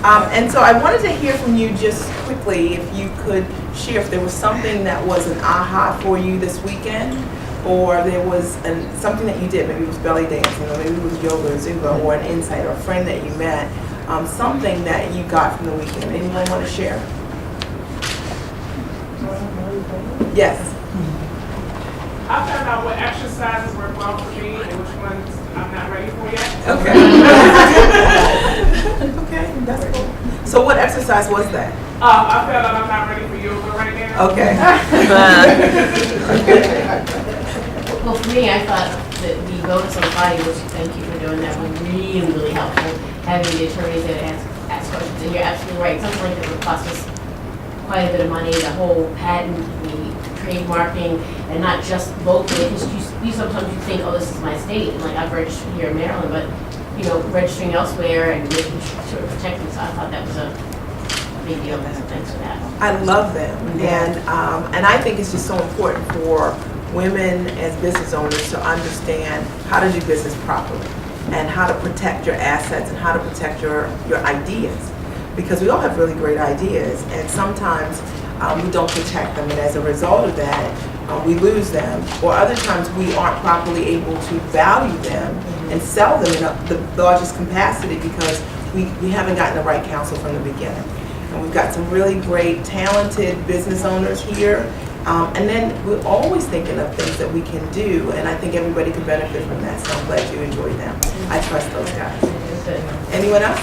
And so I wanted to hear from you just quickly, if you could share if there was something that was an aha for you this weekend, or there was something that you did, maybe it was belly dancing, or maybe it was yoga or Zumba, or an insight, or a friend that you met, something that you got from the weekend. Anyone want to share? Yes. I found out what exercises work well for me and which ones I'm not ready for yet. Okay. Okay, that's cool. So what exercise was that? I found out I'm not ready for yoga right now. Okay. Well, for me, I thought that the bonus on Friday, which thank you for doing that, was really, really helpful. Having the attorneys that ask questions, and you're absolutely right. Something like that would cost us quite a bit of money. The whole patent, the trademarking, and not just locally. Because you sometimes you think, oh, this is my state, and like I've registered here in Maryland, but you know, registering elsewhere and making sure to protect them. So I thought that was a big deal. Thanks for that. I love them, and I think it's just so important for women as business owners to understand how to do business properly and how to protect your assets and how to protect your ideas, because we all have really great ideas, and sometimes we don't protect them, and as a result of that we lose them, or other times we aren't properly able to value them and sell them in the largest capacity because we haven't gotten the right counsel from the beginning. And we've got some really great talented business owners here. And then we're always thinking of things that we can do, and I think everybody could benefit from that, so I'm glad you enjoyed them. I trust those guys. Anyone else?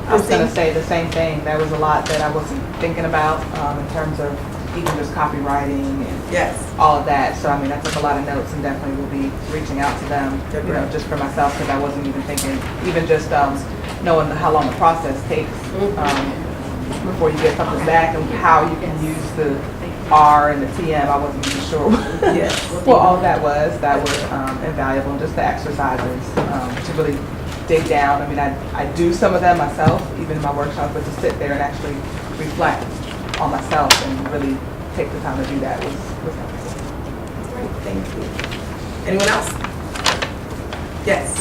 I was going to say the same thing. There was a lot that I wasn't thinking about in terms of even just copywriting and all of that. So, I mean, I took a lot of notes and definitely will be reaching out to them, you know, just for myself, because I wasn't even thinking, even just knowing how long the process takes before you get something back and how you can use the R and the TM. I wasn't even sure what all that was. That was invaluable, and just the exercises to really dig down. I mean, I do some of them myself, even in my workshop, but to sit there and actually reflect on myself and really take the time to do that was helpful. Great, thank you. Anyone else? Yes.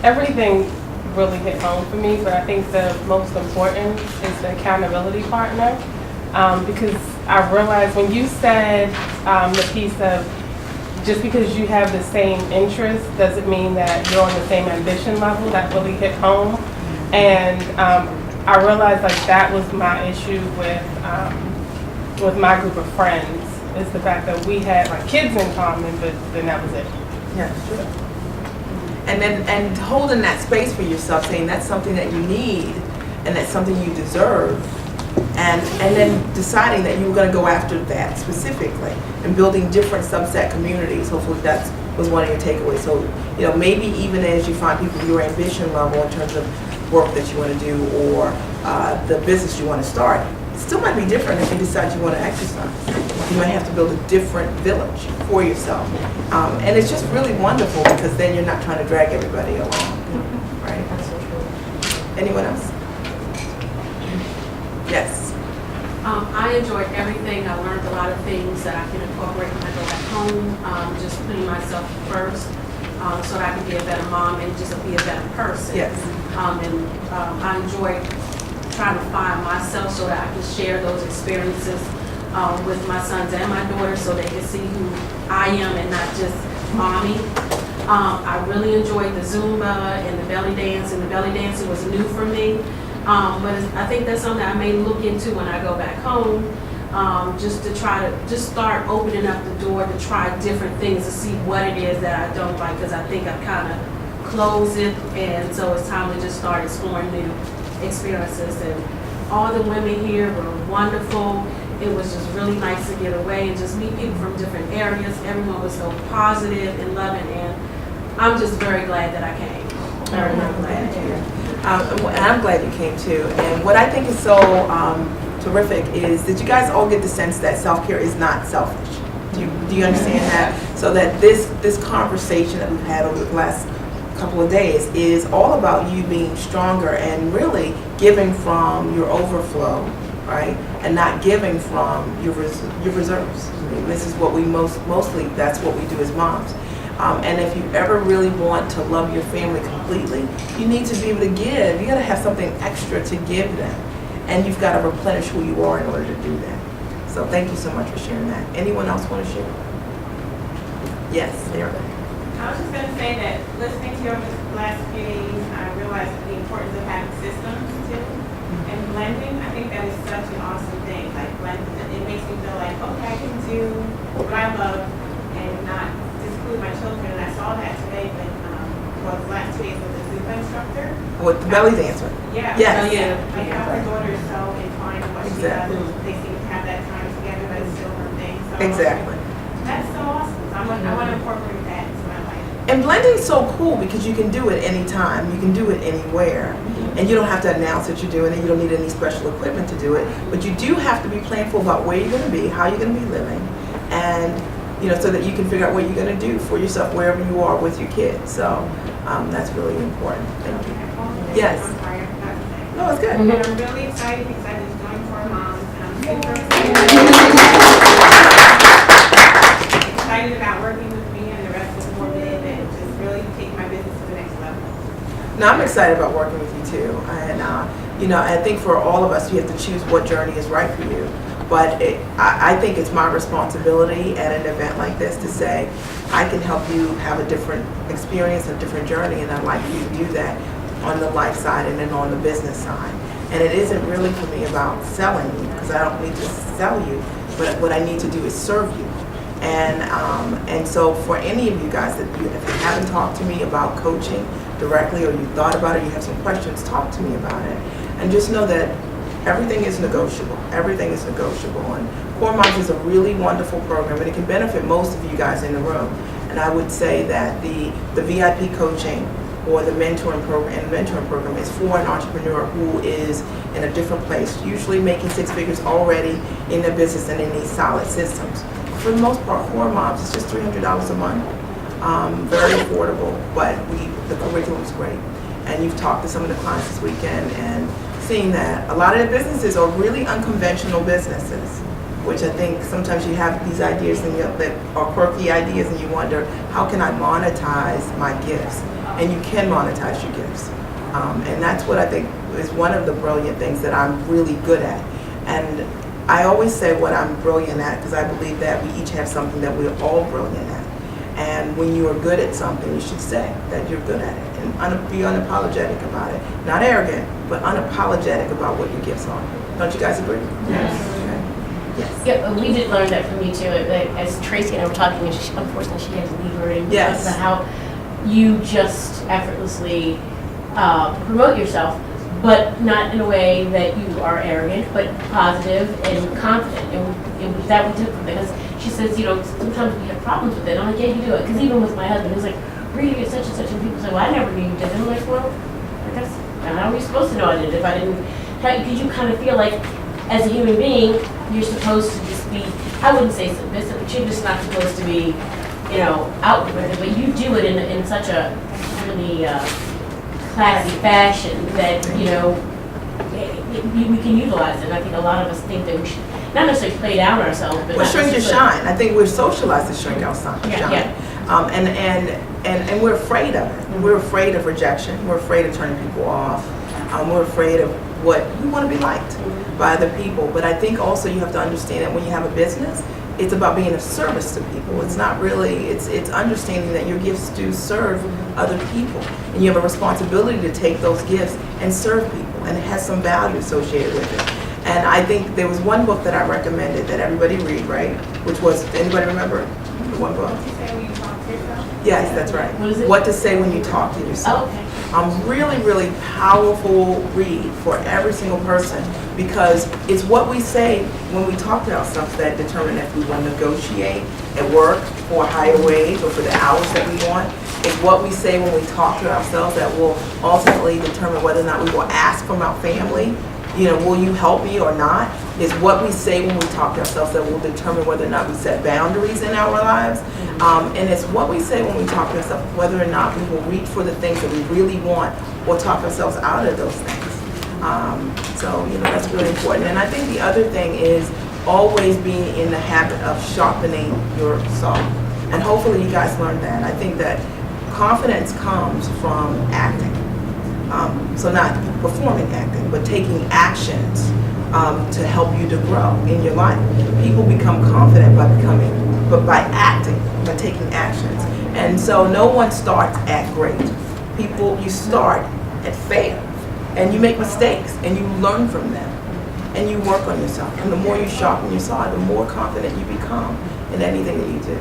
Everything really hit home for me, but I think the most important is the accountability partner. Because I realized when you said the piece of just because you have the same interest doesn't mean that you're on the same ambition level, that really hit home. And I realized like that was my issue with my group of friends, is the fact that we had like kids in common, but then that was it. Yeah, sure. And holding that space for yourself, saying that's something that you need and that's something you deserve. And then deciding that you were going to go after that specifically and building different subset communities. Hopefully that was one of your takeaways. So, you know, maybe even as you find people your ambition level in terms of work that you want to do or the business you want to start, it still might be different if you decide you want to exercise. You might have to build a different village for yourself. And it's just really wonderful because then you're not trying to drag everybody along, right? Anyone else? Yes. I enjoyed everything. I learned a lot of things that I can incorporate when I go back home, just putting myself first so that I can be a better mom and just be a better person. Yes. I enjoyed trying to find myself so that I can share those experiences with my sons and my daughters so they can see who I am and not just mommy. I really enjoyed the Zumba and the belly dance, and the belly dancing was new for me. But I think that's something I may look into when I go back home, just to try to just start opening up the door to try different things to see what it is that I don't like, because I think I've kind of closed it, and so it's time to just start exploring new experiences. And all the women here were wonderful. It was just really nice to get away and just meet people from different areas. Everyone was so positive and loving, and I'm just very glad that I came. Very glad. And I'm glad you came too. And what I think is so terrific is that you guys all get the sense that self-care is not selfish. Do you understand that? So that this conversation that we've had over the last couple of days is all about you being stronger and really giving from your overflow, right? And not giving from your reserves. I mean, this is what we mostly that's what we do as moms. And if you ever really want to love your family completely, you need to be able to give. You got to have something extra to give them. And you've got to replenish who you are in order to do that. So thank you so much for sharing that. Anyone else want to share? Yes, Sarah. I was just going to say that listening to you over the last few days, I realized the importance of having systems too. And blending, I think that is such an awesome thing. Like blending, it makes me feel like, okay, I can do what I love and not disclude my children. And I saw that today when, the last 2 days with the Zumba instructor. With the belly dancer. Yeah. Yes. So, yeah. My daughter is so inclined to what she does. They seem to have that time together, but it's still her thing. So Exactly. that's so awesome. So I want to incorporate that into my life. And blending is so cool because you can do it anytime, you can do it anywhere, and you don't have to announce that you're doing it, you don't need any special equipment to do it, but you do have to be planful about where you're going to be, how you're going to be living, and so that you can figure out what you're going to do for yourself wherever you are with your kids. So that's really important. Thank you. Yes. I'm sorry, I forgot to say. No, it's good. And I'm really excited because I just joined for moms, and I'm super excited about working with me and the rest of the women and just really take my business to the next level. Now, I'm excited about working with you too, and I think for all of us, you have to choose what journey is right for you. But I think it's my responsibility at an event like this to say, I can help you have a different experience, a different journey, and I'd like you to do that on the life side and then on the business side. And it isn't really for me about selling you, because I don't need to sell you, but what I need to do is serve you. And so for any of you guys that if you haven't talked to me about coaching directly, or you thought about it, you have some questions, talk to me about it. And just know that everything is negotiable. Everything is negotiable. And Core Moms is a really wonderful program, and it can benefit most of you guys in the room. And I would say that the VIP coaching or the mentoring program is for an entrepreneur who is in a different place, usually making 6 figures already in their business, and they need solid systems. For the most part, Core Moms is just $300 a month. Very affordable, but the curriculum's great. And you've talked to some of the clients this weekend and seeing that a lot of the businesses are really unconventional businesses, which I think sometimes you have these ideas that are quirky ideas, and you wonder, how can I monetize my gifts? And you can monetize your gifts. And that's what I think is one of the brilliant things that I'm really good at. And I always say what I'm brilliant at, because I believe that we each have something that we're all brilliant at. And when you are good at something, you should say that you're good at it, and be unapologetic about it. Not arrogant, but unapologetic about what your gifts are. Don't you guys agree? Yes. Okay. Yes. Yeah, we did learn that from you too. As Tracy and I were talking, and unfortunately she had to leave already. Yes. About how you just effortlessly promote yourself, but not in a way that you are arrogant, but positive and confident. And that we took from it, because she says, sometimes we have problems with it. I'm like, yeah, you do it. Because even with my husband, he's like, Rita, you're such and such, and people say, well, I never knew you did it. I'm like, well, I guess, how are you supposed to know I did it if I didn't tell you? Because you kind of feel like, as a human being, you're supposed to just be, I wouldn't say submissive, but you're just not supposed to be, out with it. But you do it in such a really classy fashion that, we can utilize it. And I think a lot of us think that we should not necessarily play down ourselves, but Well, shrink to shine. I think we're socialized to shrink our shine. Yeah. And we're afraid of it. We're afraid of rejection. We're afraid of turning people off. We're afraid of what we want to be liked by other people. But I think also you have to understand that when you have a business, it's about being of service to people. It's not really, it's understanding that your gifts do serve other people. And you have a responsibility to take those gifts and serve people. And it has some value associated with it. And I think there was one book that I recommended that everybody read, right? Which was, anybody remember the one book? What you say when you talk to yourself? Yes, that's right. What is it? What to Say When You Talk to Yourself. Oh, okay. Really, really powerful read for every single person, because it's what we say when we talk to ourselves that determine if we want to negotiate at work for a higher wage or for the hours that we want. It's what we say when we talk to ourselves that will ultimately determine whether or not we will ask from our family, will you help me or not? Is what we say when we talk to ourselves that will determine whether or not we set boundaries in our lives. And it's what we say when we talk to ourselves, whether or not we will reach for the things that we really want or talk ourselves out of those things. So that's really important. And I think the other thing is always being in the habit of sharpening your saw. And hopefully you guys learned that. I think that confidence comes from acting. So not performing acting, but taking actions to help you to grow in your life. People become confident by acting, by taking actions. And so no one starts at great. You start at fail, and you make mistakes, and you learn from them, and you work on yourself. And the more you sharpen yourself, the more confident you become in anything that you do.